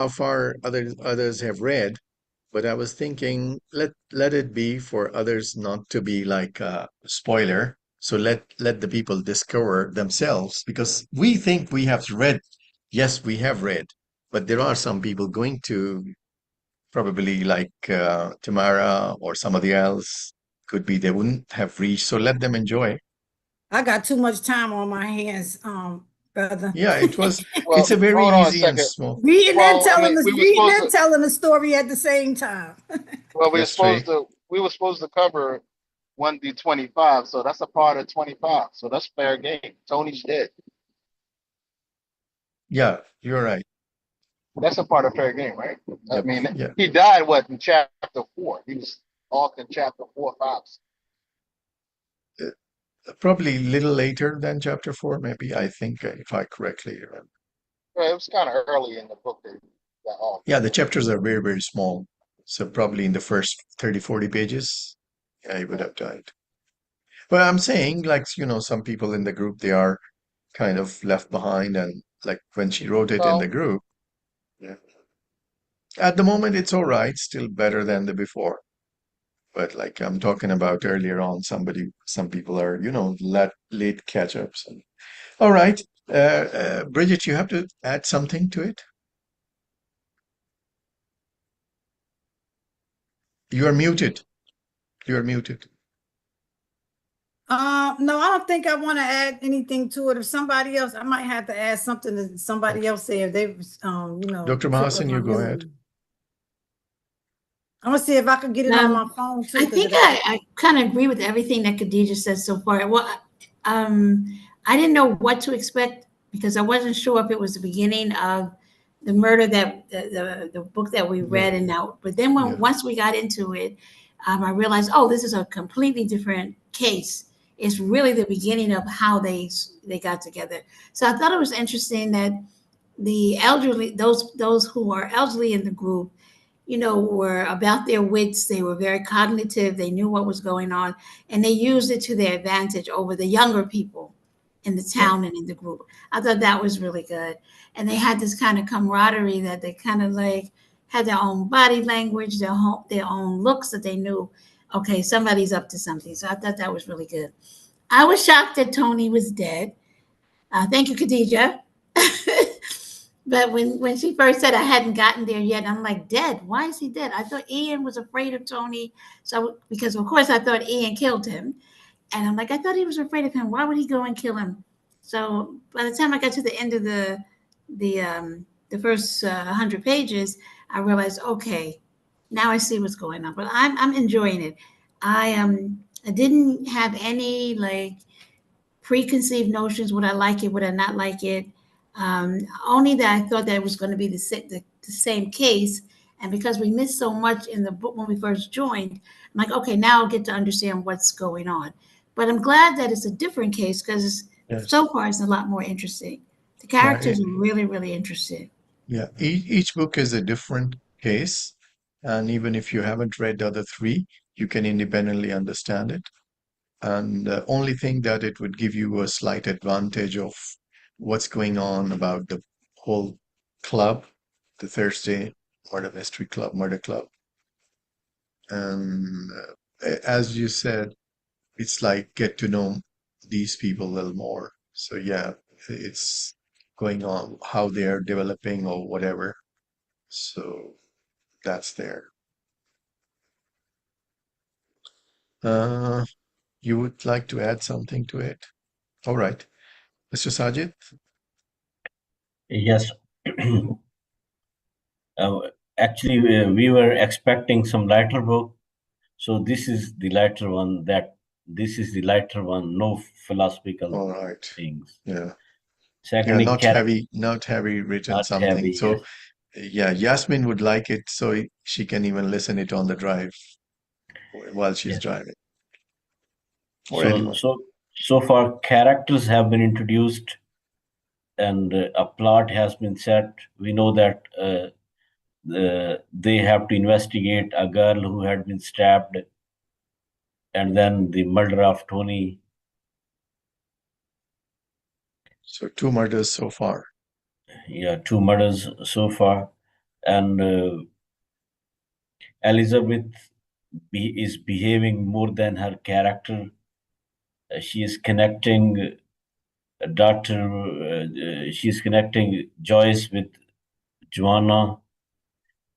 how far others have read, but I was thinking let it be for others not to be like a spoiler. So let the people discover themselves because we think we have read. Yes, we have read, but there are some people going to probably like Tamara or somebody else. Could be they wouldn't have reached. So let them enjoy. I got too much time on my hands, brother. Yeah, it was. It's Well, a very hold on a easy and second. small. Well, I mean, Reading and telling the story at the same time. Yes, Trey. we were supposed to cover 1D25, so that's a part of 25. So that's fair game. Tony's dead. Yeah, you're right. That's a part of fair game, right? I Yep. mean, Yeah. he died what in chapter 4? He was off in chapter 4, 5. Probably a little later than chapter four, maybe. I think, if I correctly remember. Well, it was kind of early in the book that he got off. Yeah, the chapters are very, very small. So probably in the first 30, 40 pages, yeah, he would have died. But I'm saying, like, some people in the group, they are kind of left behind. And like when she wrote it in the No, group, yeah. At the moment, it's all right, still better than the before. But like I'm talking about earlier on, some people are, late catch-ups. All right. Bridget, you have to add something to it. You are muted. You are muted. No, I don't think I want to add anything to it. If somebody else, I might have to add something that somebody Okay. else said if they, Dr. trip up Mahasan, my you go ahead. memory. I'm gonna see if I can get it on my phone too. I think I kind of agree with everything that Khadija said so far. Well, I didn't know what to expect because I wasn't sure if it was the beginning of the murder that the book that we Yeah, read and now, but then when yeah, once we got into it, I realized, oh, this is a completely different case. It's really the beginning of how they got together. So I thought it was interesting that the elderly, those who are elderly in the group, were about their wits. They were very cognitive. They knew what was going on, and they used it to their advantage over the younger people in the yeah. town and in the group. I thought that was really good. And they had this kind of camaraderie that they kind of like had their own body language, their own looks that they knew, okay, somebody's up to something. So I thought that was really good. I was shocked that Tony was dead. Thank you, Khadija. But when she first said I hadn't gotten there yet, I'm like, dead? Why is he dead? I thought Ian was afraid of Tony. So because of course I thought Ian killed him. And I'm like, I thought he was afraid of him. Why would he go and kill him? So by the time I got to the end of the first 100 pages, I realized, okay, now I see what's going on. But I'm enjoying it. I didn't have any like preconceived notions. Would I like it? Would I not like it? Only that I thought that it was going to be the same case. And because we missed so much in the book when we first joined, I'm like, okay, now I'll get to understand what's going on. But I'm glad that it's a different case because Yes. so far it's a lot more interesting. The Yeah. characters are really, really interesting. Yeah. Each book is a different case. And even if you haven't read the other three, you can independently understand it. And the only thing that it would give you a slight advantage of what's going on about the whole club, the Thursday Murder Club. And as you said, it's like get to know these people a little more. So yeah, it's going on how they are developing or whatever. So that's there. Uh, you would like to add something to it? All right, Mr. Sajid. Yes. Uh, Actually, we were expecting some lighter book, so this is the lighter one. This is the lighter one. No philosophical All right. things. Yeah. Yeah, Secondly, not heavy written not something. heavy. So Yes. yeah, Yasmin would like it so she can even listen it on the drive while she's Yes. driving or So anyone. so so far, characters have been introduced, and a plot has been set. We know that they have to investigate a girl who had been stabbed, and then the murder of Tony. So two murders so far. Yeah, two murders so far. and Elizabeth is behaving more than her character. She is connecting she is connecting Joyce with Joanna,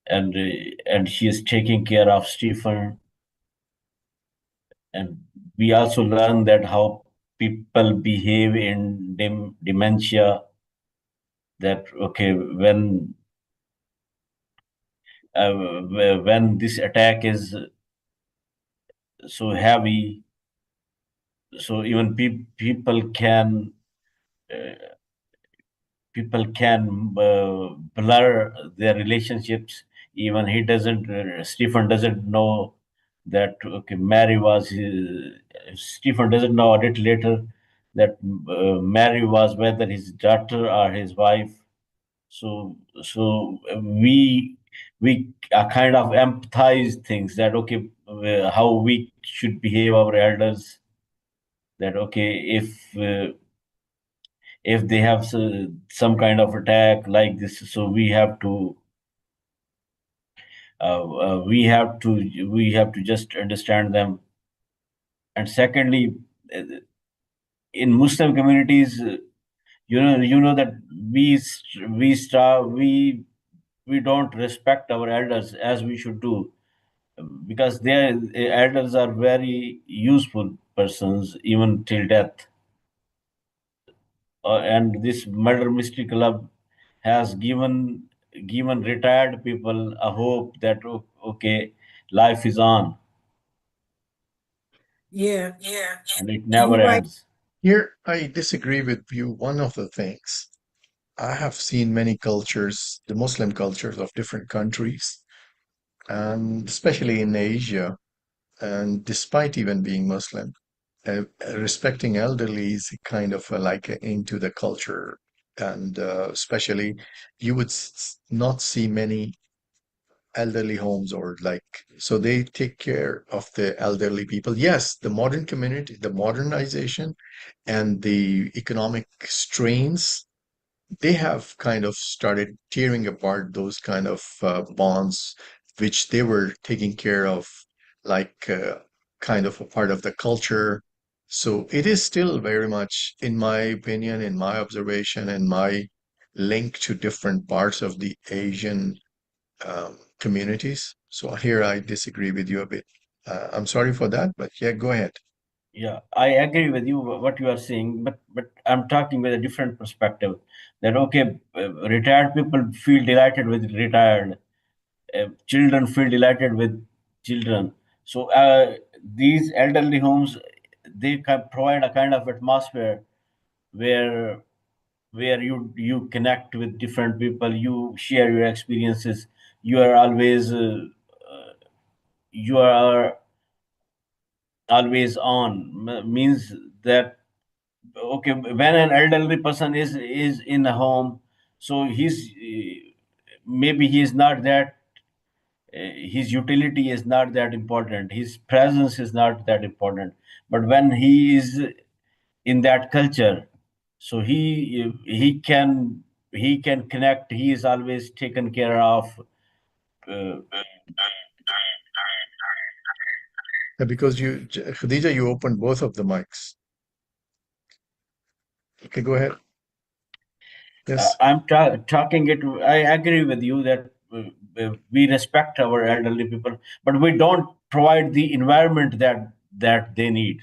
and she is taking care of Stephen. And we also learn that how people behave in dementia. That okay, when this attack is so heavy, so even uh, people can blur their relationships. Even Stephen doesn't know that okay, Mary was Stephen doesn't know a little later that Mary was whether his daughter or his wife. So we kind of empathize things that okay, how we should behave our elders. That okay, if they have some kind of attack like this, so we have to just understand them. And secondly, uh, in Muslim communities, you know that we don't respect our elders as we should do, because their elders are very useful persons even till death. And this murder mystery club has given retired people a hope that okay, life is on Yeah, and it never you're right. ends. Here, I disagree with you. One of the things I have seen many cultures, the Muslim cultures of different countries, and especially in Asia, and despite even being Muslim, respecting elderly is kind of like into the culture. And especially, you would not see many elderly homes or like, so they take care of the elderly people. Yes, the modern community, the modernization and the economic strains, they have kind of started tearing apart those kind of bonds which they were taking care of, like kind of a part of the culture. So it is still very much, in my opinion, in my observation, and my link to different parts of the Asian communities. So here I disagree with you a bit. I'm sorry for that, but yeah, go ahead. Yeah, I agree with you what you are saying, but I'm talking with a different perspective. That okay, retired people feel delighted with retired, children feel delighted with children. So these elderly homes, they can provide a kind of atmosphere where you connect with different people, you share your experiences, you are always you are always on. Means that okay, when an elderly person is in a home, so maybe he is not that his utility is not that important, his presence is not that important. But when he is in that culture, so he can connect, he is always taken care of. uh, Because Khadija, you opened both of the mics. Okay, go ahead. Yes. talking it, I agree with you that we respect our elderly people, but we don't provide the environment that they need.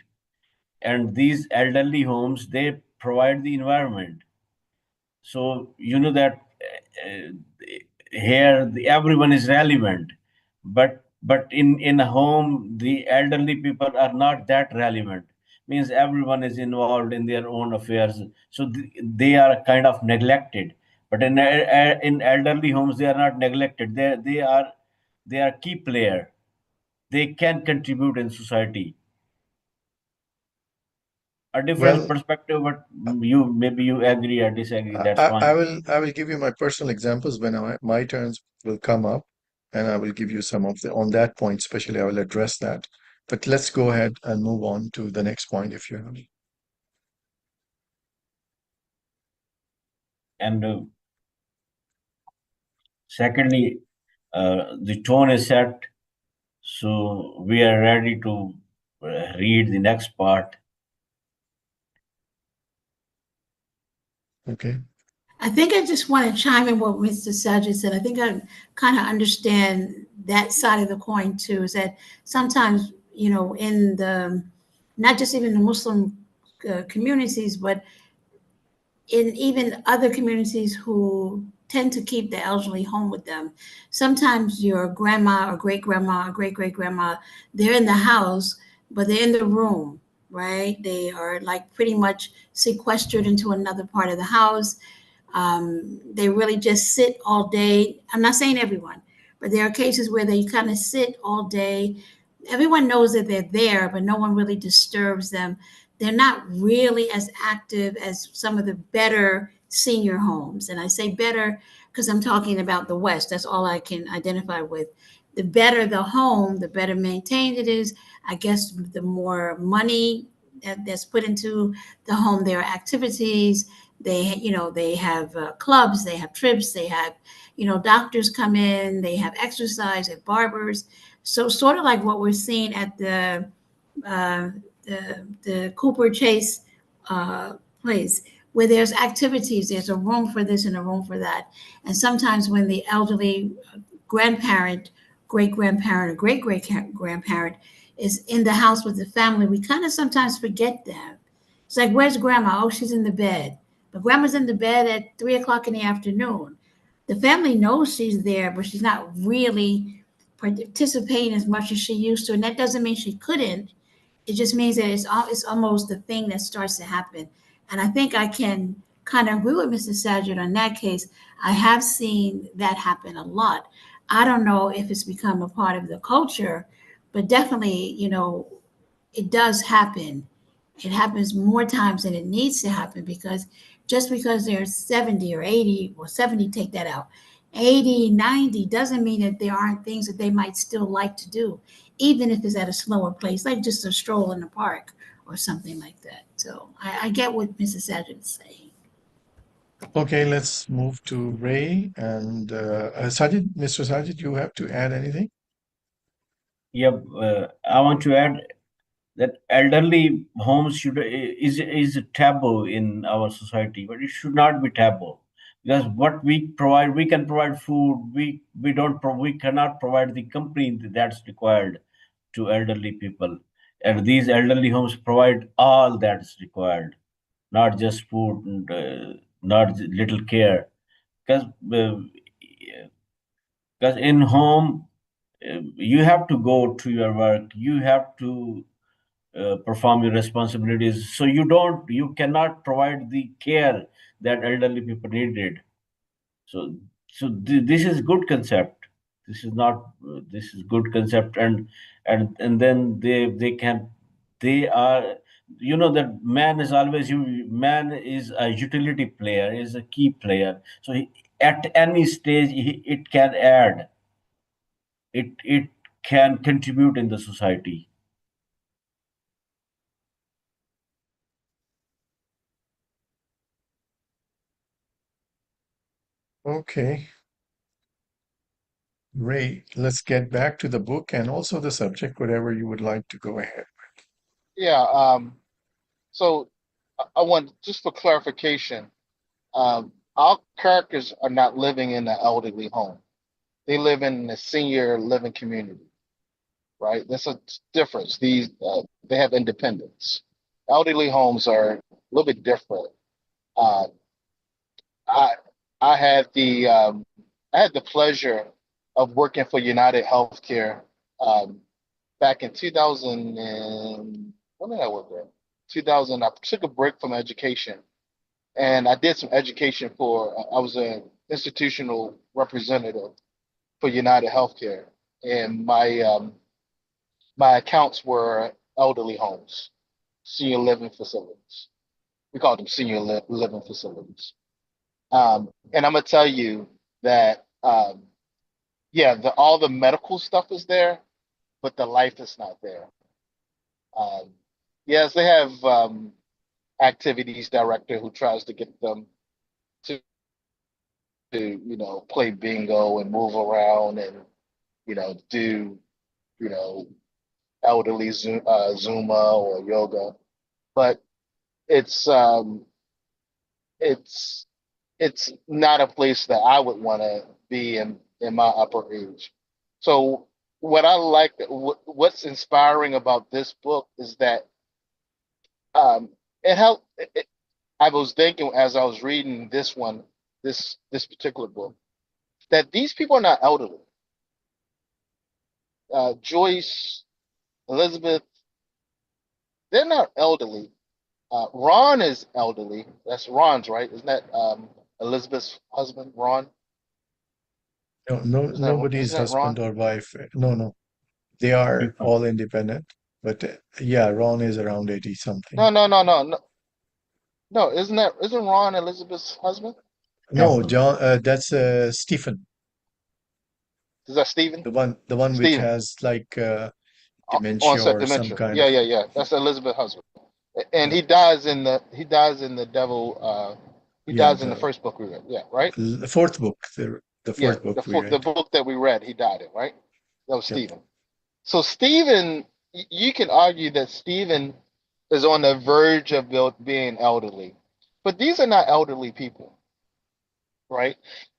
And these elderly homes, they provide the environment. So you know that uh, here everyone is relevant, but in a home the elderly people are not that relevant. Means everyone is involved in their own affairs, so they are kind of neglected. But in elderly homes they are not neglected. They are key player. They can contribute in society. A different Well, perspective, but you maybe you agree or disagree. That's I fine. will give you my personal examples when my turns will come up, and I will give you some of the on that point, especially I will address that. But let's go ahead and move on to the next point if you have. And Secondly, the tone is set, so we are ready to read the next part. Okay. I think I just want to chime in what Mr. Sajid said. I think I kind of understand that side of the coin too, is that sometimes, in the, not just even the Muslim communities, but in even other communities who tend to keep the elderly home with them. Sometimes your grandma or great grandma or great great grandma, they're in the house, but they're in the room, right? They are like pretty much sequestered into another part of the house. They really just sit all day. I'm not saying everyone, but there are cases where they kind of sit all day. Everyone knows that they're there, but no one really disturbs them. They're not really as active as some of the better senior homes. And I say better because I'm talking about the West. That's all I can identify with. The better the home, the better maintained it is. I guess the more money that's put into the home, there are activities. They have clubs, they have trips, they have, doctors come in, they have exercise at barbers. So sort of like what we're seeing at uh, the Cooper Chase place, where there's activities, there's a room for this and a room for that. And sometimes when the elderly grandparent, great grandparent, or great great grandparent is in the house with the family, we kind of sometimes forget them. It's like, where's grandma? Oh, she's in the bed. But grandma's in the bed at 3 o'clock in the afternoon. The family knows she's there, but she's not really participating as much as she used to. And that doesn't mean she couldn't. It just means that it's almost the thing that starts to happen. And I think I can kind of agree with Mr. Sajid on that case. I have seen that happen a lot. I don't know if it's become a part of the culture, but definitely, it does happen. It happens more times than it needs to happen, because just because they're 70 or 80 or 70, take that out, 80, 90 doesn't mean that there aren't things that they might still like to do, even if it's at a slower place, like just a stroll in the park or something like that. So I get what Mrs. Sajid is saying. Okay, let's move to Ray and Sajid. Mr. Sajid, you have to add anything? Yeah, I want to add that elderly homes is a taboo in our society, but it should not be taboo, because what we provide, we can provide food. We cannot provide the company that's required to elderly people, and these elderly homes provide all that's required, not just food and not little care, because in home you have to go to your work, you have to perform your responsibilities, so you cannot provide the care that elderly people needed. So this is good concept. This is not this is good concept. And then they can, they are, that man is a utility player, is a key player. So at any stage it can add, it can contribute in the society. Okay, Ray, let's get back to the book and also the subject, whatever you would like to go ahead. Yeah. So I want, just for clarification, our characters are not living in an elderly home. They live in a senior living community, right? That's a difference. They have independence. Elderly homes are a little bit different. Uh, I I had the I had the pleasure of working for United Healthcare um, back in 2000, and when did I work there? 2000. I took a break from education and I did some education for. I was an institutional representative for United Healthcare, and my accounts were elderly homes, senior living facilities. We called them living facilities. And I'm gonna tell you that yeah, all the medical stuff is there, but the life is not there. Um, yes, they have activities director who tries to get them to play bingo and move around and, do, you know, elderly Zuma or yoga. But it's um, it's it's not a place that I would want to be in my upper age. So what I like, what's inspiring about this book is that um, it helped. I was thinking as I was reading this particular book, that these people are not elderly. Joyce, Elizabeth, they're not elderly. Ron is elderly. That's Ron's, right? Isn't that Elizabeth's husband, Ron? No, no, Isn't that nobody's isn't that husband Ron? or wife. No, no. They are People. all independent. But yeah, Ron is around 80 something. No, no, no, no, no. No, isn't Ron Elizabeth's husband? No, Careful. John, that's Stephen, Is that Stephen? the one which Stephen. has like dementia Onset or some dementia. kind Yeah, of. yeah, yeah. That's Elizabeth's husband. And Yeah, he dies in the devil he yeah, dies in the first book we read. Yeah, right? the fourth book, the Yeah, fourth book we the read. book that we read, he died in, right? That was Yep. Stephen. So Stephen, you can argue that Stephen is on the verge of being elderly, but these are not elderly people, right?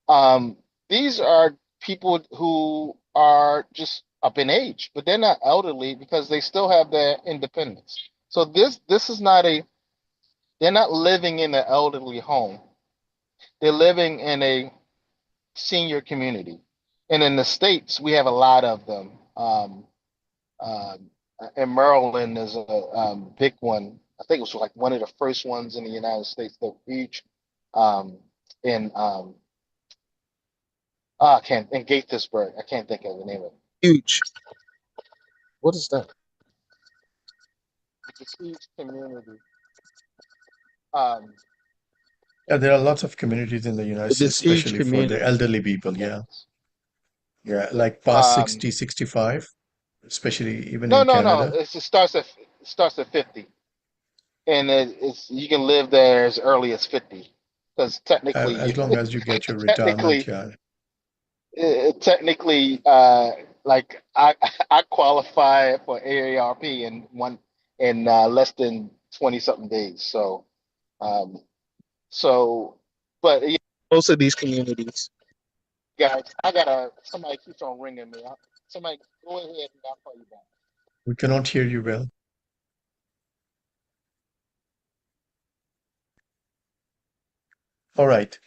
Um, these are people who are just up in age, but they're not elderly because they still have their independence. So this is not a they're not living in an elderly home. They're living in a senior community, and in the states we have a lot of them. Um, in Maryland, there's a big one. I think it was like one of the first ones in the United States that reached um, in I can't in Gaithersburg. I can't think of the name of it. Huge. What is that? It's a huge community. Um, Yeah, there are lots of communities in the United States, this huge especially for the community. elderly people. Yeah. Yes. Yeah, Yeah. like past 60, 65, especially even No, in no, no. Canada. It starts at 50, and it's you can live there as early as 50, because As long as you get your retirement, technically, yeah. technically, like I qualify for AARP in less than 20 something days. Um, so, but yeah, most of these communities, guys, somebody keeps on ringing me. Somebody go ahead and I'll call you back. We cannot hear you well. All right.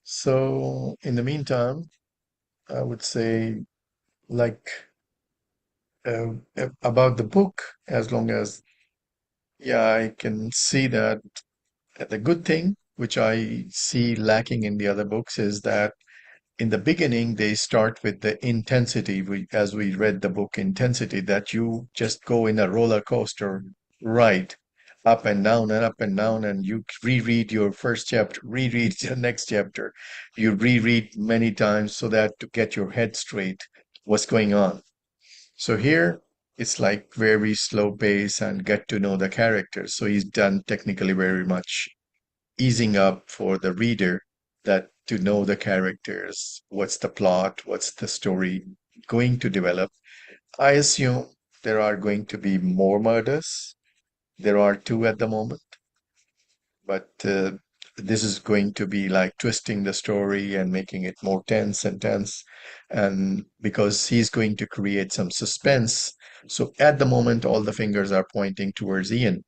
So in the meantime, I would say like about the book, as long as, yeah, I can see that the good thing, which I see lacking in the other books, is that in the beginning, they start with the intensity, as we read the book Intensity, that you just go in a roller coaster ride up and down, and you reread your first chapter, reread the next chapter. You reread many times so that to get your head straight, what's going on. So here, it's like very slow pace and get to know the characters. So he's done technically very much easing up for the reader that to know the characters, what's the plot, what's the story going to develop. I assume there are going to be more murders. There are two at the moment, but this is going to be like twisting the story and making it more tense and tense. And because he's going to create some suspense. So at the moment, all the fingers are pointing towards Ian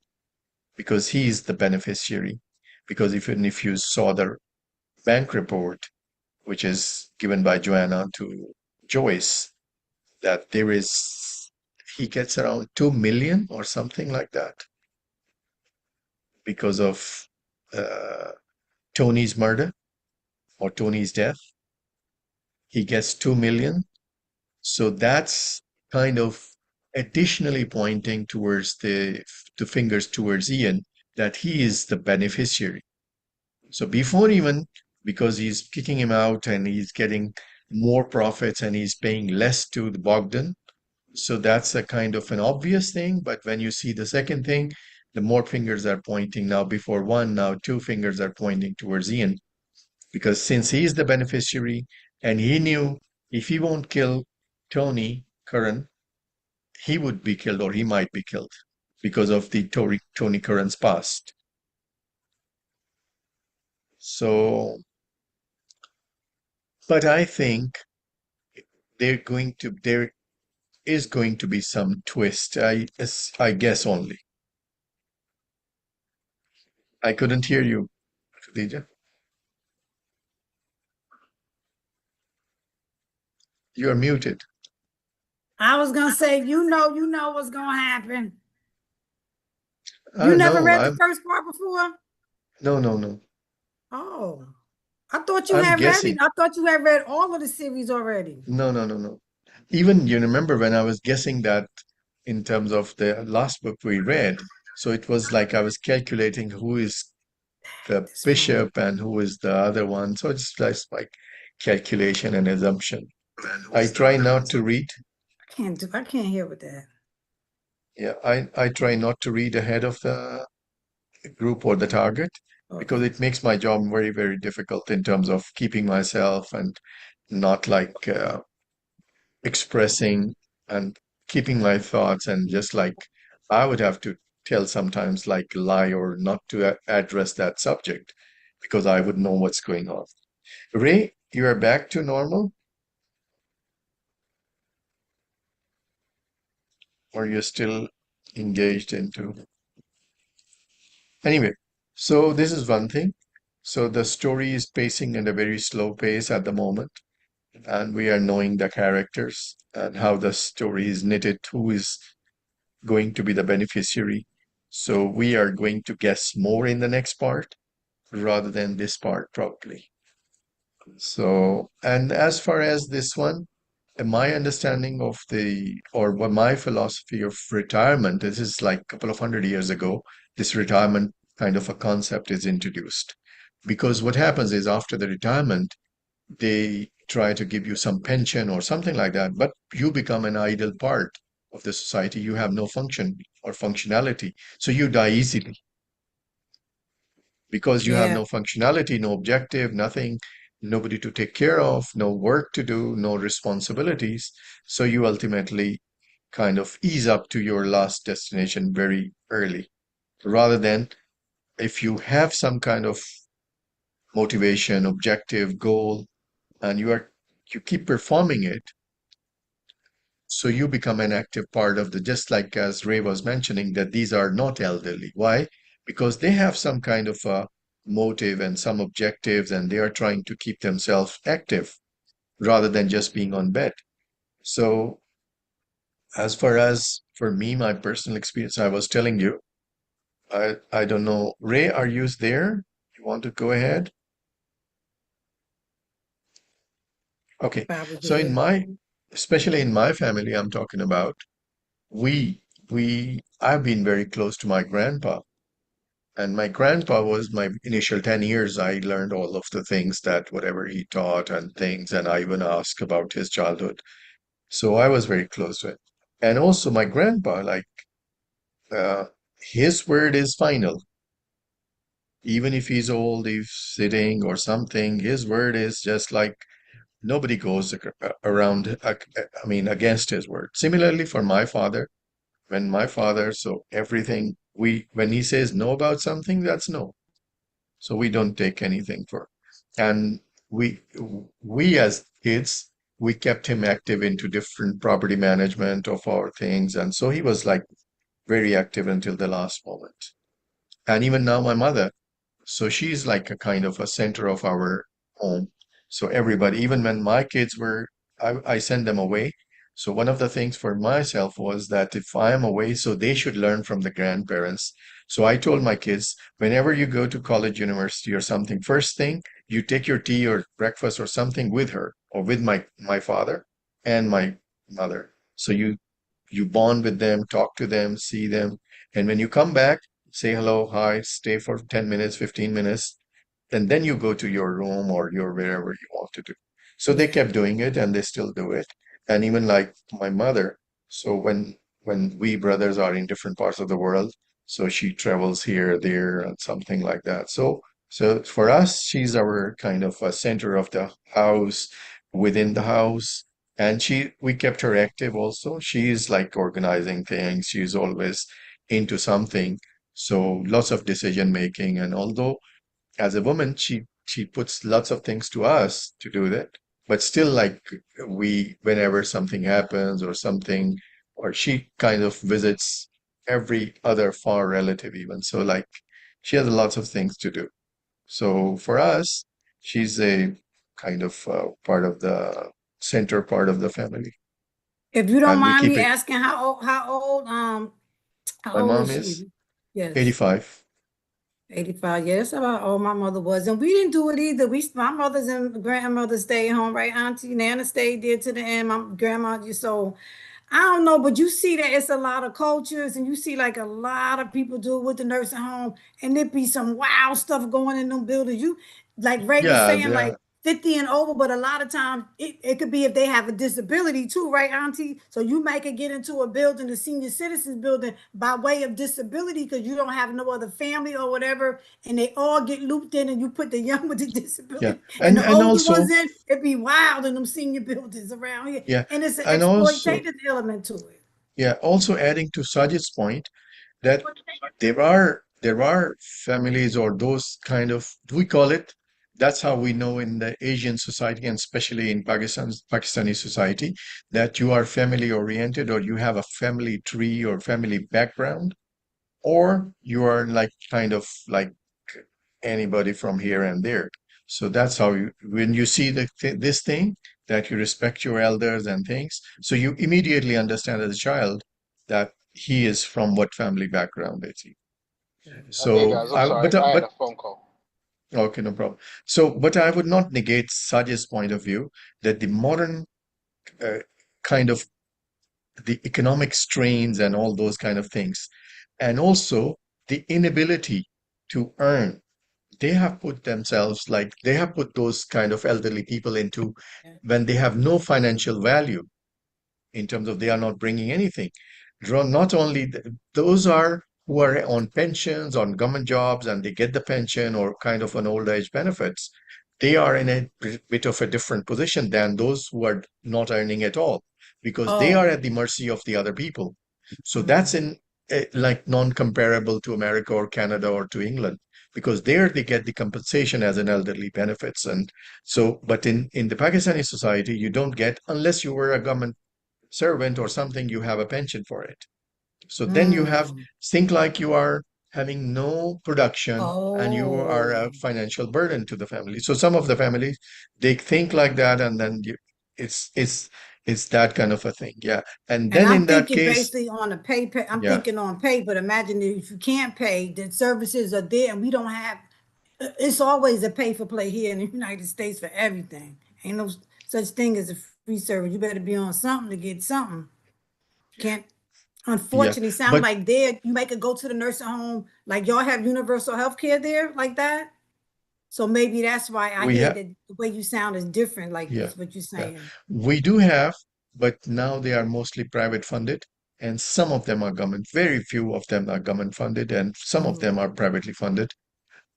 because he's the beneficiary. Because even if you saw the bank report, which is given by Joanna to Joyce, that he gets around 2 million or something like that because of uh, Tony's murder or Tony's death. He gets 2 million. So that's kind of additionally pointing towards the fingers towards Ian that he is the beneficiary. So before even, because he's kicking him out and he's getting more profits and he's paying less to the Bogdan. So that's a kind of an obvious thing. But when you see the second thing, the more fingers are pointing now before one, now two fingers are pointing towards Ian. because since he's the beneficiary and he knew if he won't kill Tony Curran, he would be killed or he might be killed because of the Tony Curran's past. So, but I think there is going to be some twist. I guess only. I couldn't hear you, Khadija. You're muted. I was gonna say, you know what's gonna happen. You never No, read the first part before? no. Oh, I thought you I'm had read guessing. it. I thought you had read all of the series already. No. Even you remember when I was guessing that in terms of the last book we read, so it was like I was calculating who is the This one. bishop and who is the other one. So it's just like calculation and assumption. I try not to read. I can't hear with that. Yeah, I try not to read ahead of the group or the target because Okay. it makes my job very, very difficult in terms of keeping myself and not like expressing and keeping my thoughts and just like I would have to tell sometimes like lie or not to address that subject because I would know what's going on. Ray, you are back to normal or you're still engaged into anyway, so this is one thing. So the story is pacing at a very slow pace at the moment, and we are knowing the characters and how the story is knitted, who is going to be the beneficiary. So we are going to guess more in the next part rather than this part, probably. So, and as far as this one, my understanding of or what my philosophy of retirement, this is like a couple of 100 years ago, this retirement kind of a concept is introduced. Because what happens is after the retirement, they try to give you some pension or something like that, but you become an idle part of the society. You have no function or functionality. So you die easily because you have Yeah. no functionality, no objective, nothing, nobody to take care of, no work to do, no responsibilities. So you ultimately kind of ease up to your last destination very early, rather than if you have some kind of motivation, objective, goal, and you keep performing it, so you become an active part of the, just like as Ray was mentioning, that these are not elderly. Why? Because they have some kind of a motive and some objectives, and they are trying to keep themselves active rather than just being on bed. So, as far as for me, my personal experience, I was telling you, I don't know. Ray, are you there? You want to go ahead? Okay. Probably So in did. especially in my family, I'm talking about, we, I've been very close to my grandpa. And my grandpa was my initial 10 years. I learned all of the things that whatever he taught and things, and I even asked about his childhood. So I was very close to it. And also my grandpa, like, uh, his word is final. Even if he's old, if sitting or something, his word is just like nobody goes around, I mean, against his word. Similarly for my father, so everything when he says no about something, that's no. So we don't take anything for. And we we as kids, we kept him active into different property management of our things. And so he was like very active until the last moment. And even now, my mother, so she's like a kind of a center of our home. So everybody, even when my kids were, I send them away. So one of the things for myself was that if I am away, so they should learn from the grandparents. So I told my kids, whenever you go to college, university or something, first thing, you take your tea or breakfast or something with her or with my father and my mother. So you bond with them, talk to them, see them. And when you come back, say hello, hi, stay for 10 minutes, 15 minutes, and then you go to your room or your wherever you want to do. So they Yeah. kept doing it and they still do it. And even like my mother, so when we brothers are in different parts of the world, so she travels here, there, and something like that. So So for us, she's our kind of a center of the house, within the house. And we kept her active also. She's like organizing things. She's always into something. So lots of decision making. And although as a woman, she puts lots of things to us to do that. But still, like whenever something happens or something, or she kind of visits every other far relative even. So like she has lots of things to do. So for us, she's a kind of part of the center part of the family, If you don't and we mind keep me it. asking, how My old mom is is she? Yes. 85. 85. Yeah, that's about all my mother was. And we didn't do it either. My mother's and grandmother stayed home, right? Auntie Nana stayed there to the end. My grandma just so I don't know, but you see that it's a lot of cultures, and you see like a lot of people do it with the nursing home, and there be some wild stuff going in them buildings. You like Ray was Yeah, saying, like 50 and over, but a lot of times it could be if they have a disability too, right, Auntie? So you might could get into a building, the senior citizens building, by way of disability because you don't have no other family or whatever, and they all get looped in, and you put the young with the yeah, disability and the and older ones also in. It'd be wild in them senior buildings around here, yeah, and it's an and also exploitative element to it. yeah, also adding to Sajid's point that there are families or those kind of we call it. That's how we know in the Asian society and especially in Pakistani society that you are family oriented or you have a family tree or family background or you are like kind of like anybody from here and there. So that's how when you see this thing, that you respect your elders and things, so you immediately understand as a child that he is from what family background is he. Hey So, guys, I'm sorry. I had but a phone call. okay, no problem. So, but I would not negate Sajid's point of view that the modern uh, kind of the economic strains and all those kind of things, and also the inability to earn, they have put themselves like they have put those kind of elderly people into when they have no financial value in terms of they are not bringing anything. Not only those are who are on pensions, on government jobs, and they get the pension or kind of an old age benefits. They are in a bit of a different position than those who are not earning at all because they are Oh, at the mercy of the other people. So that's mm, in like non-comparable to America or Canada or to England because there they get the compensation as an elderly benefits. And so, but in the Pakistani society, you don't get unless you were a government servant or something, you have a pension for it. So then you have mm. think like you are having no production and you are Oh, a financial burden to the family. So some of the families they think like that, and then it's it's it's that kind of a thing. Yeah. And and then I'm in that thinking case, basically on a pay. I'm yeah, thinking on pay, but imagine if you can't pay, the services are there, and we don't have. It's always a pay for play here in the United States for everything. Ain't no such thing as a free service. You better be on something to get something. Can't yeah. unfortunately sound But like there. You make it go to the nursing home, like y'all have universal health care there, like that. So maybe that's why I we hear have that the way you sound is different, like yeah, is what you're yeah. saying. We do have, but now they are mostly private funded. And some of them are government, very few of them are government funded, and some of them Mm. are privately funded.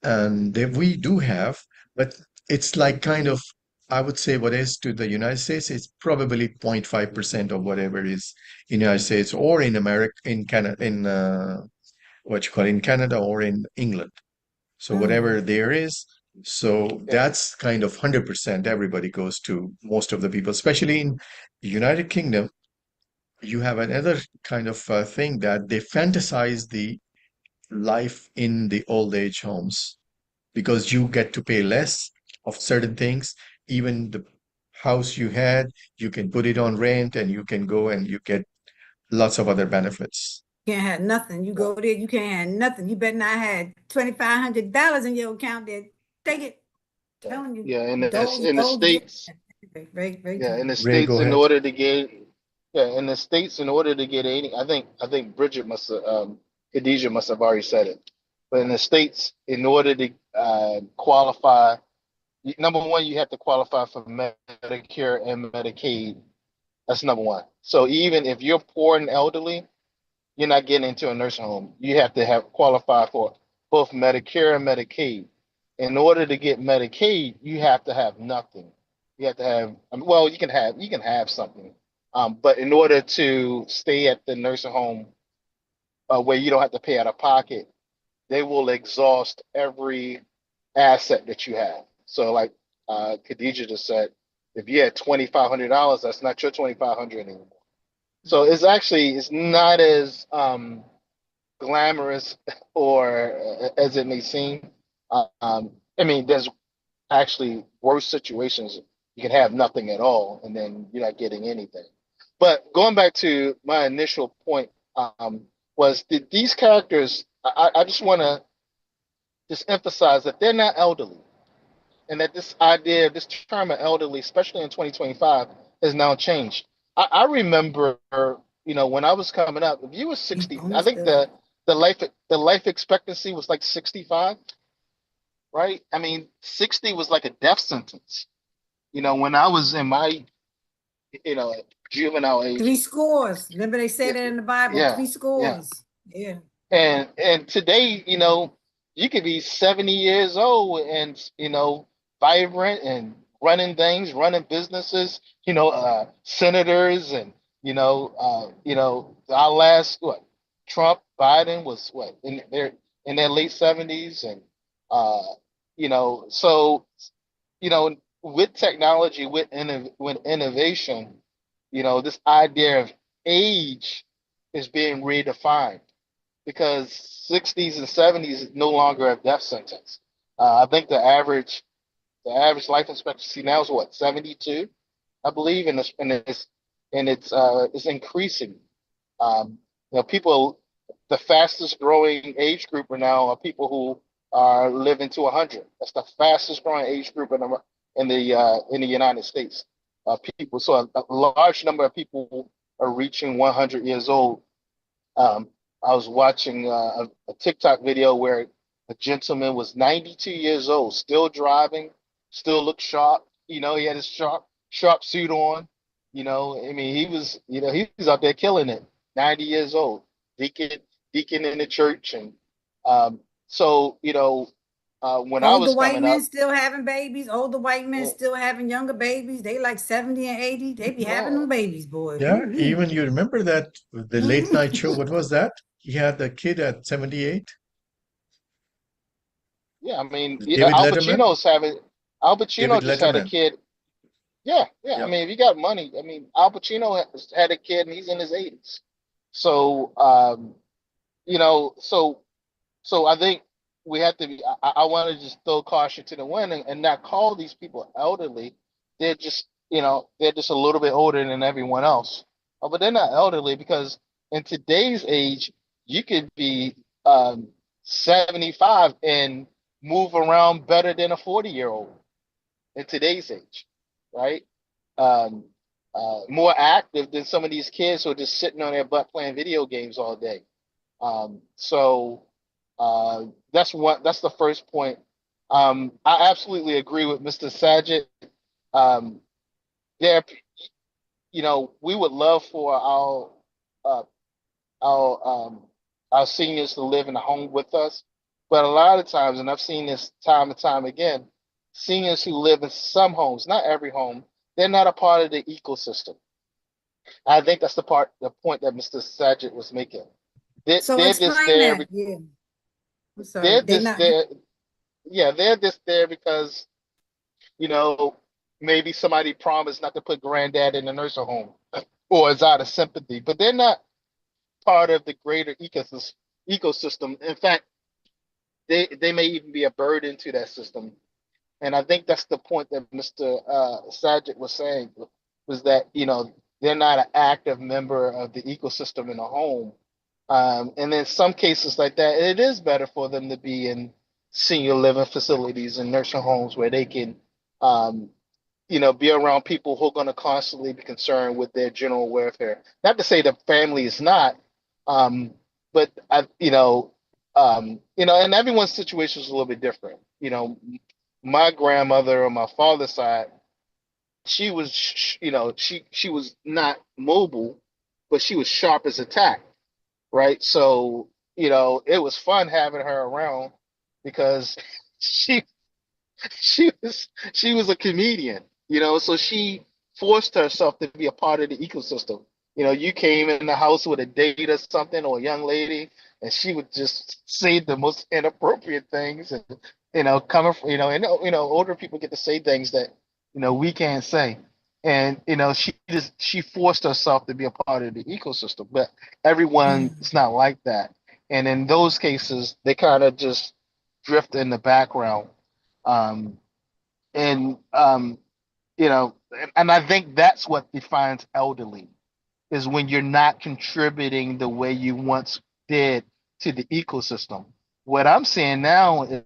And we do have, but it's like kind of, I would say what is to the United States, it's probably 0.5% of whatever is in the United States or in America, in Canada, in what you call in Canada or in England. So whatever Mm. there is, so Yeah. that's kind of 100% everybody goes to most of the people, especially in the United Kingdom. You have another kind of thing that they fantasize the life in the old age homes because you get to pay less of certain things. Even the house you had, you can put it on rent and you can go and you get lots of other benefits. Can't have nothing. You Yeah. go there, you can't have nothing. You better not have $2,500 in your account there. Take it. Telling you, Yeah, in the those get states, very yeah, in tough. the Ray, go states, in ahead. order to get, yeah, in the states, in order to get any, I think Bridget must have, Khadijah must have already said it, but in the states, in order to qualify, number one, you have to qualify for Medicare and Medicaid. That's number one. So even if you're poor and elderly, you're not getting into a nursing home. You have to have qualify for both Medicare and Medicaid. in order to get Medicaid, you have to have nothing. You have to have, well, you can have something, but in order to stay at the nursing home where you don't have to pay out of pocket, they will exhaust every asset that you have. So, like Khadija just said, if you had $2,500, that's not your 2,500 anymore. So it's not as glamorous or as it may seem. I mean, there's actually worse situations. You can have nothing at all, and then you're not getting anything. But going back to my initial point, was that these characters, I just want to just emphasize that they're not elderly, and that this idea, this term of elderly, especially in 2025, has now changed. I remember, when I was coming up, if you were 60, I think the life expectancy was like 65, right? I mean, 60 was like a death sentence. When I was in my, you know, juvenile age. Three scores. Remember they say Yeah, that in the Bible, yeah, three yeah. scores. Yeah. And today, you could be 70 years old and vibrant and running things, running businesses, senators and our last Trump, Biden was in their late 70s and uh so with technology, with innovation, this idea of age is being redefined because 60s and 70s is no longer a death sentence. I think the average life expectancy now is what, 72, I believe, and it's increasing. People, the fastest growing age group are now are people who are living to 100. That's the fastest growing age group in the United States. People, so a large number of people are reaching 100 years old. I was watching a TikTok video where a gentleman was 92 years old, still driving, still looked sharp. He had his sharp suit on. I mean, he was out there killing it. 90 years old, deacon in the church, and so when I Older was white coming men up, still having babies. Older white men eh, still having younger babies. They like 70 and 80. They be having yeah, them babies, boy. Yeah, Ooh-wee. even you remember that the late night show, what was that? He had the kid at 78, yeah. I mean, David Al Letterman. Pacino's having. Al David Pacino just had a Letterman. kid. Yeah, yeah. I Yeah. mean, if you got money, I mean, Al Pacino had a kid and he's in his 80s. So, you know, so so I think we have to be. I want to just throw caution to the wind and not call these people elderly. They're just a little bit older than everyone else. But they're not elderly because in today's age, you could be 75 and move around better than a 40-year-old in today's age, right? Um, More active than some of these kids who are just sitting on their butt playing video games all day. So that's the first point. I absolutely agree with Mr. Sajid. Um, there, we would love for uh, our our seniors to live in a home with us, but a lot of times, and I've seen this time and time again, seniors who live in some homes, not every home, they're not a part of the ecosystem. I think that's the point that Mr. Sajid was making. So They're just explain there. that. Yeah. I'm sorry. They're They just not. there. Yeah, they're just there because you know maybe somebody promised not to put granddad in a nursing home or is out of sympathy, but they're not part of the greater ecosystem. In fact, they may even be a burden to that system. And I think that's the point that Mr. Sajid was saying, was that they're not an active member of the ecosystem in a home. And in some cases like that, it is better for them to be in senior living facilities and nursing homes where they can, um, be around people who are going to constantly be concerned with their general welfare. Not to say the family is not, um, but and everyone's situation is a little bit different. My grandmother on my father's side, she was, she was not mobile, but she was sharp as a tack, right? So, it was fun having her around because she she was a comedian, so she forced herself to be a part of the ecosystem. You came in the house with a date or something or a young lady, and she would just say the most inappropriate things, and coming from, older people get to say things that we can't say, and she forced herself to be a part of the ecosystem, but everyone is not like that, and in those cases they kind of just drift in the background, um, and and I think that's what defines elderly is when you're not contributing the way you once did to the ecosystem. What I'm seeing now is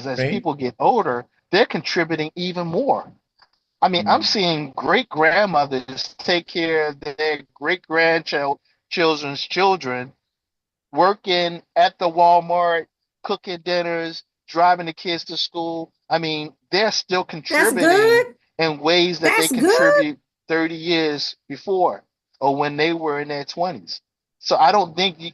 as Right? people get older, they're contributing even more. I mean, I'm Mm. seeing great grandmothers take care of their great grandchildren's children, working at the Walmart, cooking dinners, driving the kids to school. I mean, they're still That's contributing good. in ways that they That's good. contribute 30 years before or when they were in their 20s. So I don't think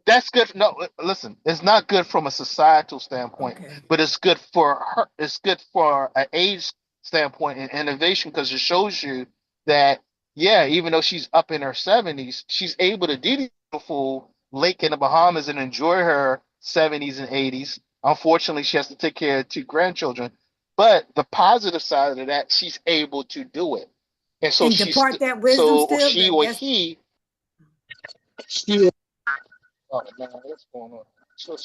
that's good. No, listen, it's not good from a societal standpoint, Okay. but it's good for her. It's good for an age standpoint and innovation because it shows you that, yeah, even though she's up in her 70s, she's able to do the beautiful lake in the Bahamas and enjoy her 70s and 80s. Unfortunately, she has to take care of two grandchildren. But the positive side of that, she's able to do it. And so And depart that wisdom or still. she or That's he, oh man, what's going on? So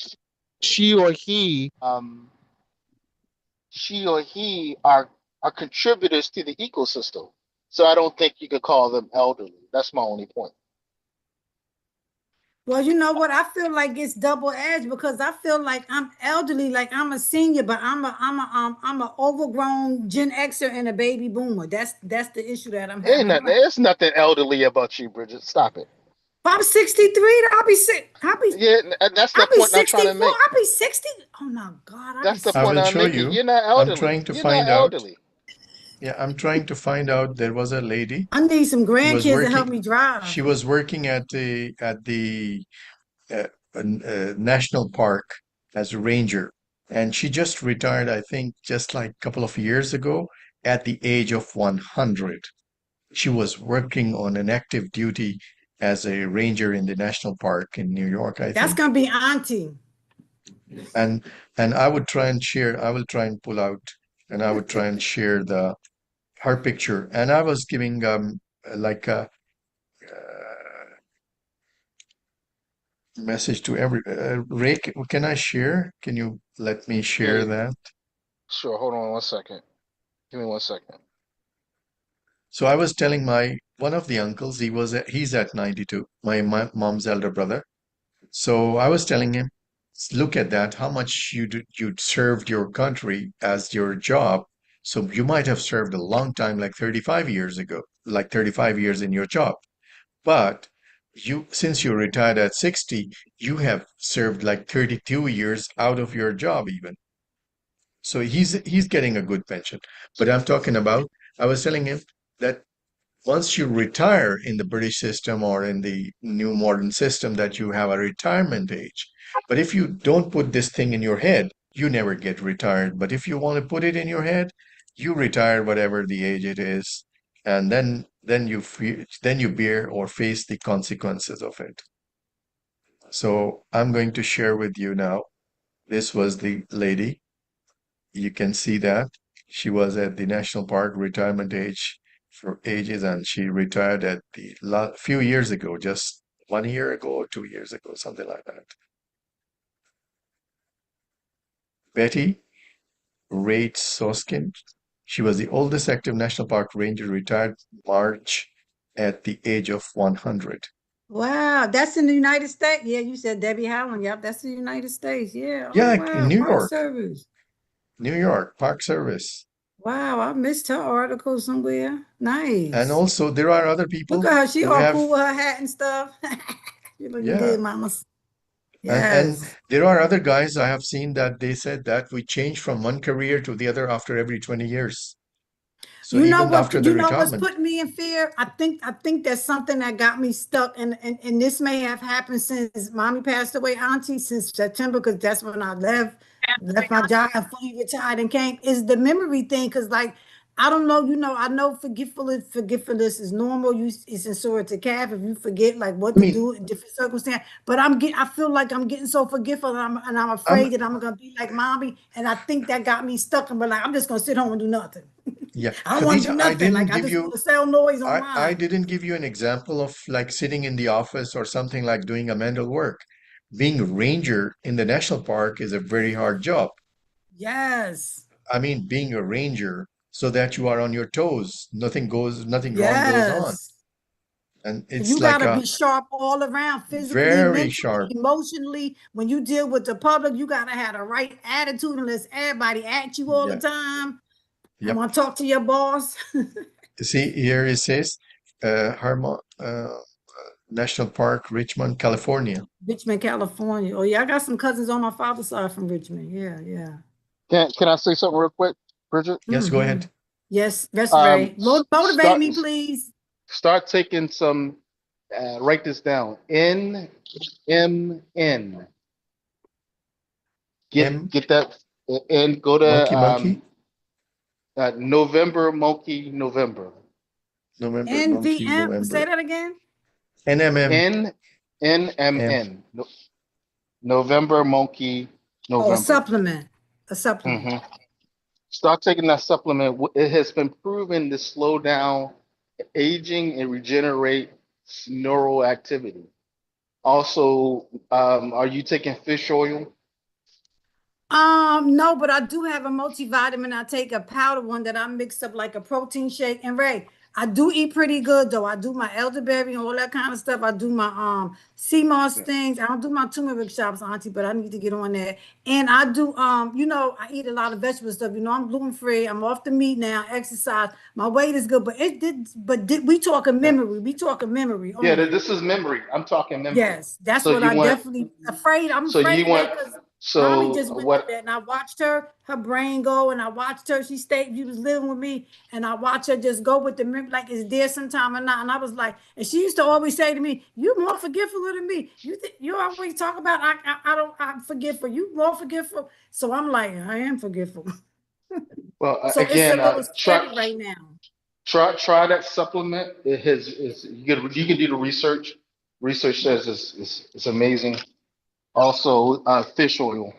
she or he, are contributors to the ecosystem. So I don't think you could call them elderly. That's my only point. well, you know what? I feel like it's double edged because I feel like I'm elderly, like I'm a senior, but I'm a overgrown Gen Xer and a baby boomer. That's the issue that I'm Ain't having. nothing, there's nothing elderly about you, Bridget. Stop it. I'm 63. I'll be sick. Yeah, and that's the I'll be point I'm trying to 64. make. I'll be 60. Oh my God, I'll be That's the I point will 60. I'm show making. you. You're not I'm elderly. trying to You're not find out. elderly. Yeah, I'm trying to find out. There was a lady. I need some She was grandkids to help working. me drive. She was working at the national park as a ranger, and she just retired. I think just like a couple of years ago, at the age of 100. She was working on an active duty as a ranger in the national park in New York, I That's think. gonna be auntie. And I would try and share. I will try and pull out, and I would try and share the her picture. And I was giving like a message to every Ray. Can I share? Can you let me share Yeah, that? sure. Hold on 1 second. Give me 1 second. So I was telling my one of the uncles. He's at 92. My mom's elder brother. So I was telling him, look at that, how much you served your country as your job. So you might have served a long time, like 35 years ago, like 35 years in your job. But since you retired at 60, you have served like 32 years out of your job even. So he's getting a good pension. But I was telling him that once you retire in the British system or in the new modern system, that you have a retirement age. But if you don't put this thing in your head, you never get retired. But if you want to put it in your head, you retire whatever the age it is, and then you bear or face the consequences of it. So I'm going to share with you now. This was the lady. You can see that she was at the national park retirement age for ages, and she retired at the few years ago, just 1 year ago or 2 years ago, something like that. Betty Rate Soskin. She was the oldest active national park ranger, retired March at the age of 100. Wow, that's in the United States. Yeah, you said Debbie Howland. Yep, that's the United States. Yeah. Oh Yeah, in wow, New Park York, Service. New York Park Service. Wow, I missed her article somewhere. And Nice. also there are other Look people at her. She who all have, cool with her hat and stuff. You're looking yeah, good, mamas. and Yes. there are other guys I have seen that they said that we change from one career to the other after every 20 years. So even after the You know what's retirement, putting me in fear? I think that's something that got me stuck, and this may have happened since mommy passed away, auntie, since September, because that's when I left my job, fully retired and came, is the memory thing. Because like I don't know, I know forgetfulness is normal. It's in to calf if you forget like what I to mean, do in different circumstances. But I feel like I'm getting so forgetful, and I'm I'm afraid that I'm gonna be like mommy, and I think that got me stuck. And but like I'm just gonna sit home and do nothing. yeah, I don't want to Khadija, do nothing. Like I just want to sell noise I online. didn't give you an example of like sitting in the office or something like doing a manual work. Being a ranger in the national park is a very hard job. Yes. I mean, being a ranger so that you are on your toes, nothing wrong goes on. Yes. And it's You like gotta a be sharp all around, physically, very mentally, sharp. emotionally. When you deal with the public, you gotta have the right attitude unless everybody at you all the Yeah, time. I yep. want to talk to your boss. See, here it says, Harmon, National Park, Richmond, California. Richmond, California. Oh yeah, I got some cousins on my father's side from Richmond. Yeah, yeah. Can I say something real quick, Bridget? Yes, go Hmm. ahead. Yes, that's Ray. Motivate Start me, please. start taking some. Write this down. NMN. M, Get that and go monkey, to monkey, November Monkey November. November, monkey, NVM. Say November. that again. NMM, N M. NMN. November Monkey Oh, a November. supplement. A supplement. hmm Start taking that supplement. It has been proven to slow down aging and regenerate neural activity. Also, are you taking fish oil? No, but I do have a multivitamin. I take a powder one that I mix up like a protein shake. And Ray, I do eat pretty good though. I do my elderberry and all that kind of stuff. I do my sea moss Yeah. things. I don't do my turmeric shops, auntie, but I need to get on that. And I do I eat a lot of vegetable stuff. I'm gluten free. I'm off the meat now, exercise. My weight is good, but we talking Yeah. memory. We talking memory Yeah, only. this is memory. I'm talking memory. Yes, that's So what you I want, definitely afraid. I'm so you afraid of that want, because mommy so just went through what? that, and I watched her brain go, and I watched her. She was living with me, and I watched her just go with the memory, like it's there sometime or not. And I was like, and she used to always say to me, "You more forgetful than me. You always talk about I don't I'm forgetful. You more forgetful." So I'm like, I am forgetful. Well, So it's a again, little scary right now. try that supplement. It has is you can do the research. Research says it's amazing. Also, fish oil.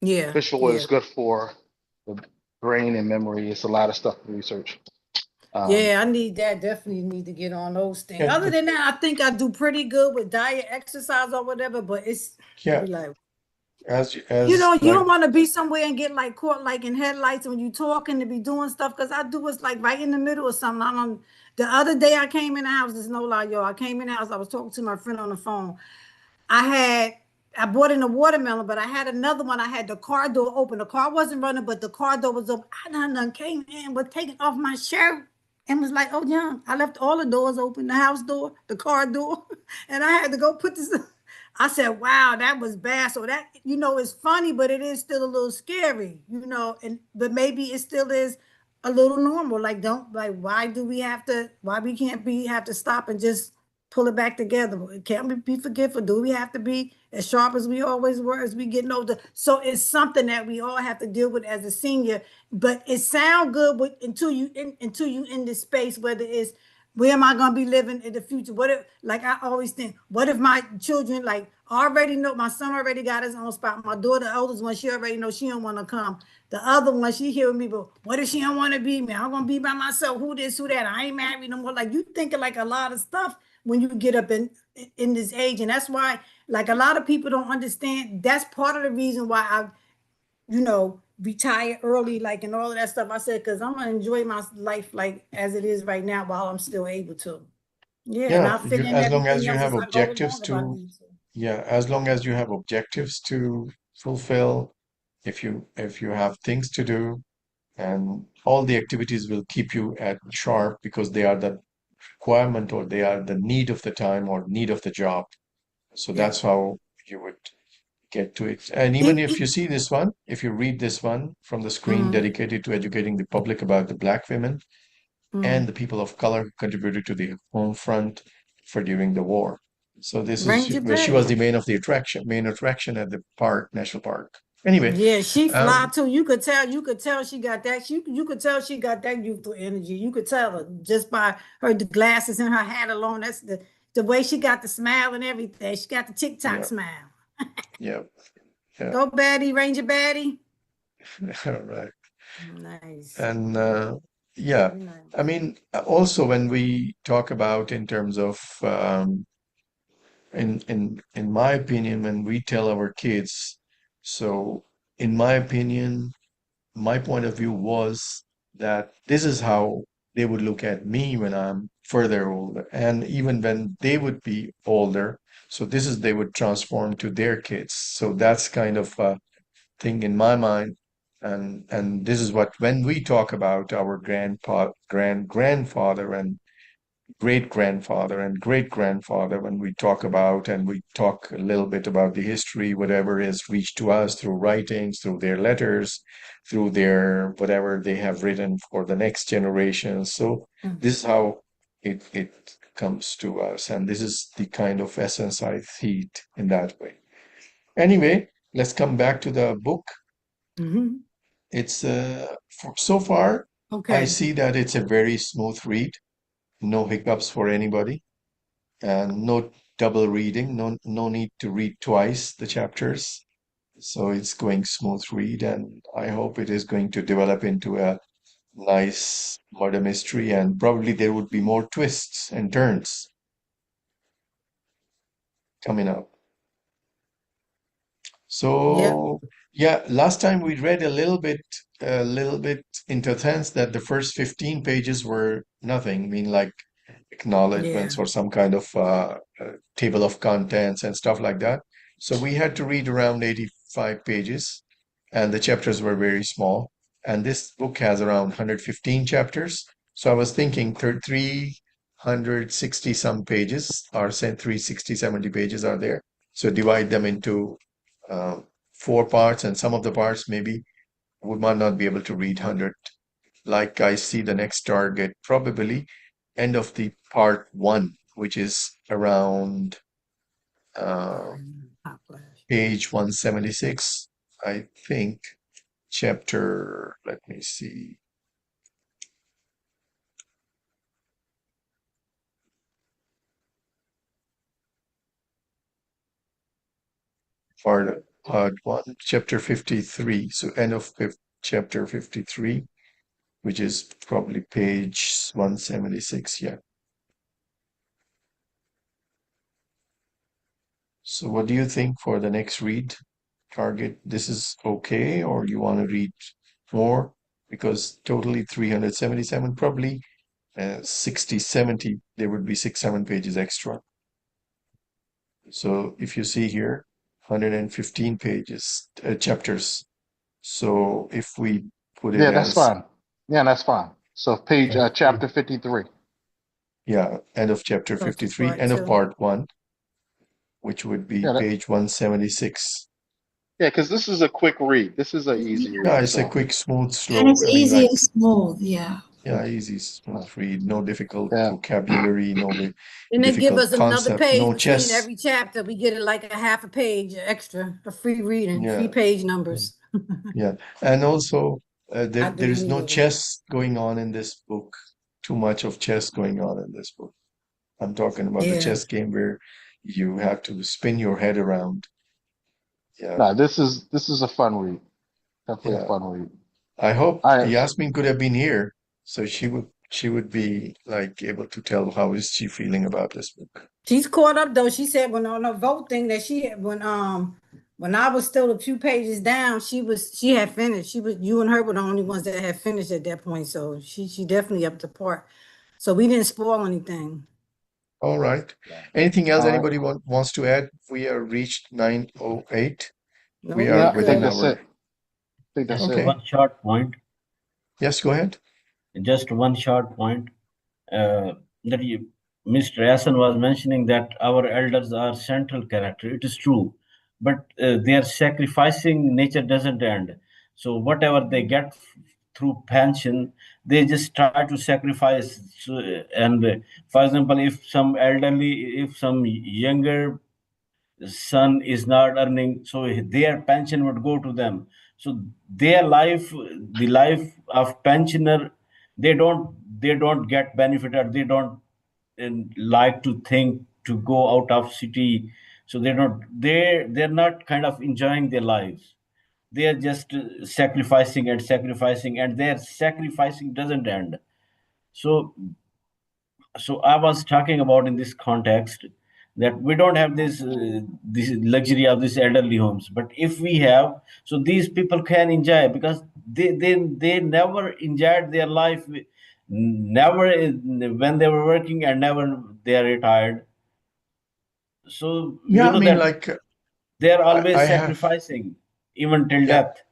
Yeah, Fish oil yeah. is good for the brain and memory. It's a lot of stuff to research. Um, Yeah, I need that. Definitely need to get on those things. Yeah, Other than that, I think I do pretty good with diet, exercise, or whatever. But I yeah, be like, as you like, don't want to be somewhere and get like caught like in headlights when you talking to be doing stuff. Because I do it's like right in the middle or something. I don't. The other day I came in the house. There's no lie, y'all. I came in the house. I was talking to my friend on the phone. I had I bought in a watermelon, but I had another one. I had the car door open. The car wasn't running, but the car door was open. I done came in, was taking off my shirt and was like, "Oh yeah." I left all the doors open, the house door, the car door, and I had to go put this. I said, "Wow, that was bad." So that it's funny, but it is still a little scary, And but maybe it still is a little normal. Like, don't like. Why do we have to? Why we can't be have to stop and just pull it back together? Can't we be forgetful? Do we have to be as sharp as we always were as we getting older? So it's something that we all have to deal with as a senior. But it sound good until you in this space, whether it's where am I gonna be living in the future? What if, like I always think, what if my children like already know my son already got his own spot? My daughter, the oldest one, she already know she don't want to come. The other one, she hearing me, but what if she don't want to be me? I'm gonna be by myself. Who this, who that? I ain't married no more. Like you thinking like a lot of stuff when you get up in this age, and that's why like a lot of people don't understand. That's part of the reason why I retire early, like, and all of that stuff. I said, because I'm gonna enjoy my life like as it is right now while I'm still able to. Yeah, and yeah, I'll fit in as long as everything you else have as I go objectives along if I to, need to. yeah, as long as you have objectives to fulfill, if you have things to do, and all the activities will keep you at sharp because they are the requirement or they are the need of the time or need of the job. So Yeah. that's how you would get to it. And even E- if e- you see this one, if you read this one from the screen mhm. dedicated to educating the public about the black women, and the people of color who contributed to the home front for during the war. So this is Ranger where she was Betty. the main attraction at the park, national park. Anyway, Yeah, she fly um, too. You could tell she got that. You could tell she got that youthful energy. You could tell her just by her glasses and her hat alone. That's the way she got the smile and everything. She got the TikTok yeah, smile. yeah, yeah. Go Betty, Ranger Betty. All right. Nice. And yeah, Very nice. I mean, also when we talk about in terms of in my opinion, when we tell our kids, so in my opinion, my point of view was that this is how they would look at me when I'm further older, and even when they would be older. So this is they would transform to their kids. So that's kind of a thing in my mind. And this is what when we talk about our grandfather and great grandfather and great grandfather, when we talk about and we talk a little bit about the history, whatever has reached to us through writings, through their letters, through their whatever they have written for the next generation. So this is how it comes to us, and this is the kind of essence I see it in that way. Anyway, let's come back to the book. Mm-hmm. It's so far I Okay. see that it's a very smooth read, no hiccups for anybody, and no double reading, no need to read twice the chapters. So it's going smooth read, and I hope it is going to develop into a nice murder mystery, and probably there would be more twists and turns coming up. Yep. So yeah, last time we read a little bit into sense that the first 15 pages were nothing. I mean, like Yeah. acknowledgments or some kind of table of contents and stuff like that. So we had to read around 85 pages, and the chapters were very small. And this book has around 115 chapters. So I was thinking 360 some pages are sent, 360, 70 pages are there. So divide them into uh, four parts, and some of the parts maybe we might not be able to read 100. Like I see the next target, probably end of the part one, which is around Hot flash. page 176, I think. Chapter, let me see. Part one, chapter 53. So end of chapter 53, which is probably page 176. Yeah. So what do you think for the next read target? This is okay, or you want to read more? Because totally 377, probably 60, 70, there would be 6, 7 pages extra. So if you see here, 115 pages, chapters. So if we put it Yeah, that's as, fine. Yeah, that's fine. So page That's chapter 53. yeah, end of chapter Plus the 53, part end of two. part one, which would be Yeah, page 176. yeah, because this is a quick read. This is an easy Yeah, read. it's a So quick, smooth, And slow. it's I mean, easy like, and smooth. Yeah. yeah, easy, smooth read, no difficult yeah, vocabulary, no And they give difficult us another concept, page no between chess. every chapter. We get it like a half a page extra, a free reading, free Yeah, page numbers. yeah. And also, I do there is no immediately. chess going on in this book, too much of chess going on in this book. I'm talking about the Yeah. chess game where you have to spin your head around. Yeah, no, this is a fun read. Definitely a yeah. fun read. I hope I Yasmin could have been here, so she would be like able to tell how is she feeling about this book. She's caught up though. She said when on the vote thing that she had when I was still a few pages down, she had finished. She was you and her were the only ones that had finished at that point. So she definitely up to par. So we didn't spoil anything. All right. Anything else all right. anybody wants to add? We are reached 9:08. No, We we are Yeah, I think within good. that's our. it. I think that's just it. Okay. one short point. Yes, go ahead. Just one short point. That Mr. Hassan was mentioning that our elders are central character. It is true, but their sacrificing nature doesn't end. So whatever they get through pension, they just try to sacrifice. And for example, if some elderly, if some younger son is not earning, so their pension would go to them. So their life, the life of pensioner, they don't get benefited. They don't like to think to go out of city. So they're not kind of enjoying their lives. They are just sacrificing and sacrificing, and their sacrificing doesn't end. So so I was talking about in this context that we don't have this luxury of these elderly homes, but if we have, so these people can enjoy, because they never enjoyed their life, never when they were working, and never they are retired. So Yeah, I mean, that like they are I always have, sacrificing even till yeah, death.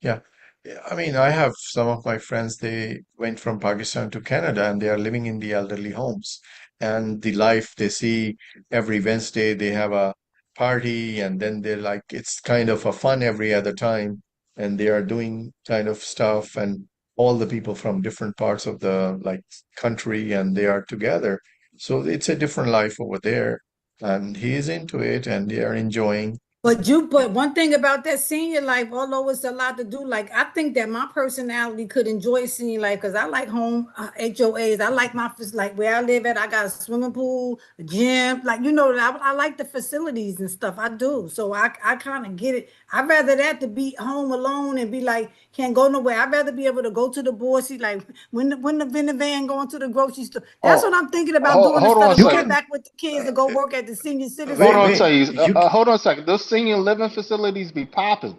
yeah. Yeah, I mean, I have some of my friends, they went from Pakistan to Canada and they are living in the elderly homes. And the life they see every Wednesday, they have a party and then they're like, it's kind of a fun every other time. And they are doing kind of stuff and all the people from different parts of the like country and they are together. So it's a different life over there. And he is into it and they are enjoying. But one thing about that senior life, although it's a lot to do, like I think that my personality could enjoy senior life because I like home HOAs. I like like where I live at. I got a swimming pool, a gym, like I like the facilities and stuff. I do, so I kind of get it. I'd rather that to be home alone and be like can't go nowhere. I'd rather be able to go to the board. See, like when the van going to the grocery store. That's what Oh, I'm thinking about doing hold on instead a of You going second. can, back with the kids to go work at the senior Hold citizen. wait, on, wait, tell you. you, Hold on a second. Those senior living facilities be popping.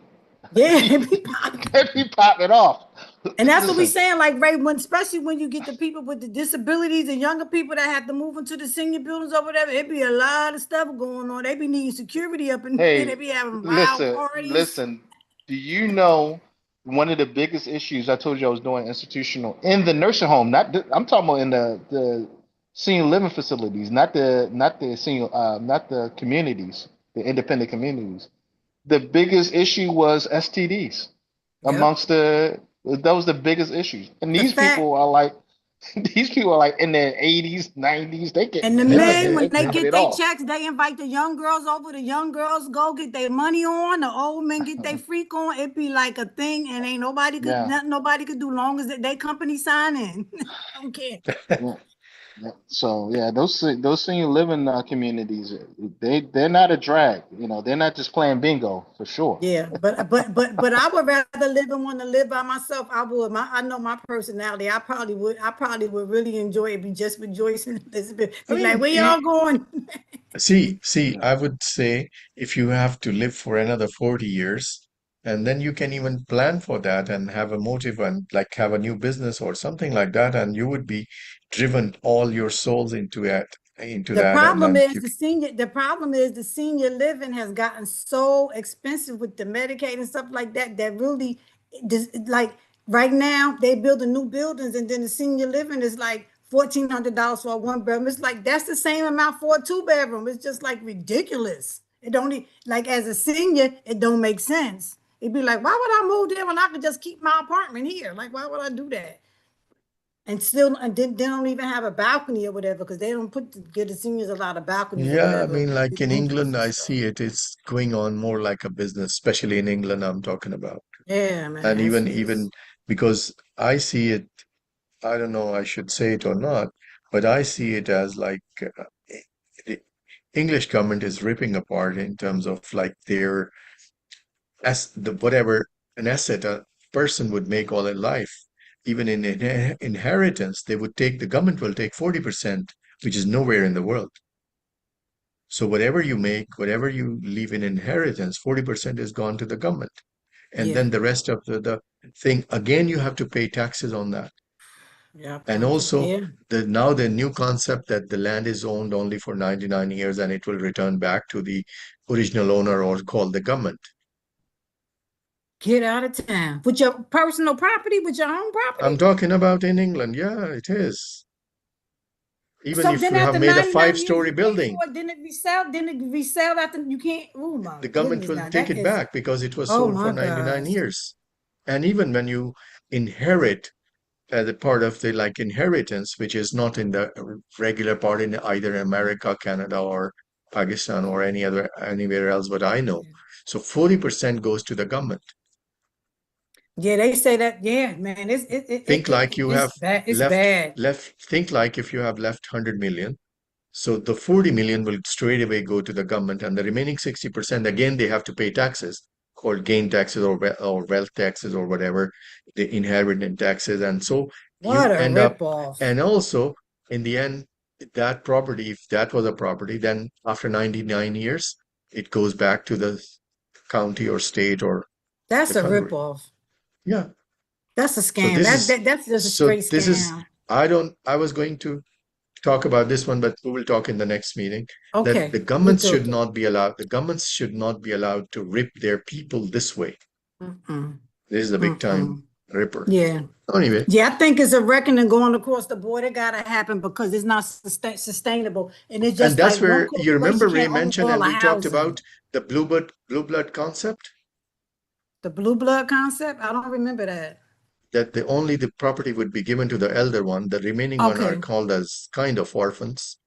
Yeah, they it be popping. be popping off. And that's what we Listen, saying, like Ray, especially when you get the people with the disabilities and younger people that have to move into the senior buildings or whatever, it be a lot of stuff going on. They be needing security up in there. They hey, be having wild listen, parties. listen. Do you know one of the biggest issues I told you I was doing institutional in the nursing home? I'm talking about in the senior living facilities, not the senior not the communities, the independent communities. The biggest issue was STDs Yep, amongst the that was the biggest issues. And the these fact. people are like these people are like in their 80s, 90s. They And getting the it yeah, in. men, they, when They they they, popping get it their off. checks, they invite the young girls over. The young girls go get their money on. The old men get their freak on. It be like a thing, and ain't Yeah. nobody could do long as they company sign in. I don't care. Yeah. Yeah. So yeah, those senior living communities, they're not a drag. They're not just playing bingo for sure. Yeah, but I would rather live and want to live by myself. I would. I know my personality. I probably would really enjoy it. Be just rejoicing. I Be like, mean, where y'all going? see, I would say if you have to live for another 40 years, and then you can even plan for that and have a motive and like have a new business or something like that, and you would be driven all your souls into The that, and problem then is you, the senior living has gotten so expensive with the Medicaid and stuff like that that really like right now they building new buildings and then the senior living is like $1,400 for a one bedroom. It's like that's the same amount for a two bedroom. It's just like ridiculous. It don't like as a senior, it don't make sense. It'd be like, why would I move there when I could just keep my apartment here? Like, why would I do that? And still, and then they don't even have a balcony or whatever because they don't give the seniors a lot of balconies or yeah, I whatever, mean, like big in entries England, and I stuff. see it, it's going on more like a business, especially in England, I'm talking about. Yeah, And man, even because I see it, I don't know, I should say it or not, but I see it as like the English government is ripping apart in terms of like their as the whatever an asset a person would make all their life, even in inheritance, they would take the government will take 40%, which is nowhere in the world. So whatever you make, whatever you leave in inheritance, 40% is gone to the government. And yeah, then the rest of the thing, again, you have to pay taxes on that. yeah, And have to also pay. the new concept that the land is owned only for 99 years and it will return back to the original owner or called the government. Get out of town with your personal property, with your own I'm property. talking about in England. Yeah, it is. Even So if then you have after made a 99 years five-story you pay building, for it, then it resell, after you can't. Oh my the government goodness, will now take that it is, back because it was oh sold for my 99 gosh. years. And even when you inherit as a part of the like inheritance, which is not in the regular part in either America, Canada, or Pakistan or anywhere else, what I know. So 40% goes to the government. Yeah, they say that. Yeah, man, Think like you it's have bad. It's left bad. think like if you have left 100 million, so the 40 million will straight away go to the government, and the remaining 60%, again, they have to pay taxes called gain taxes or wealth taxes or whatever, the inheritance taxes. And so What you a end up, ripoff. and also in the end, that property, if that was a property, then after 99 years, it goes back to the county or state or That's the a country. ripoff. Yeah. That's a So scam. this is, That's just a so straight this is, scam. I was going to talk about this one, but we will talk in the next meeting. That Okay, we do it. the governments should not be allowed to rip their people this way. Mm-mm, This is a big time mm-mm. ripper. Yeah. Anyway, Yeah, I think it's a reckoning going across the board. It gotta happen because it's not sustainable. And it's and just that's like one where you remember corporation Ray can't own mentioned, all and the we talked housing. about the blue blood concept, The blue blood concept? I don't remember that. that only the property would be given to the elder one. The remaining one are Okay. called as kind of orphans.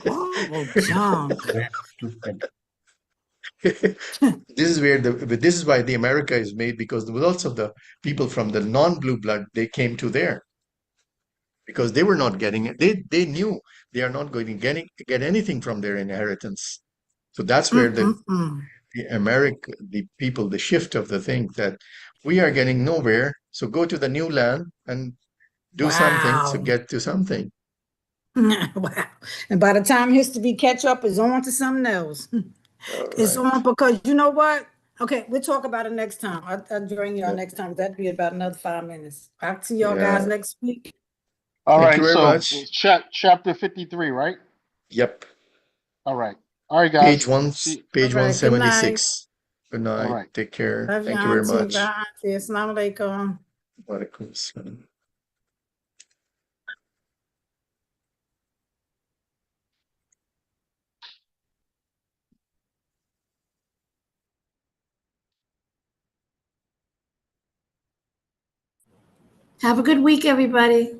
Oh, junk. Very stupid. This is where this is why the America is made, because lots of the people from the non-blue blood, they came to there because they were not getting it. They knew they are not going to get anything from their inheritance. So that's where Mm-mm-mm. the people, the shift of the thing that we are getting nowhere. So go to the new land and do something to Wow. get to something. Wow. And by the time history catch up, it's on to something else. All It's right. on because you know what? Okay, we'll talk about it next time. I'll join y'all Yeah. next time. That'd be about another 5 minutes. I'll see y'all guys Yeah. next week. All Thank you right. very So much. chapter 53, right? Yep. All right. All right, Page guys. one, See. All page right, good night. 176. Good All night. right. Take care. Love you, Thank you very Auntie. much. Bye, Auntie. Assalamu alaikum. Walaikum assalam. Have a good week, everybody.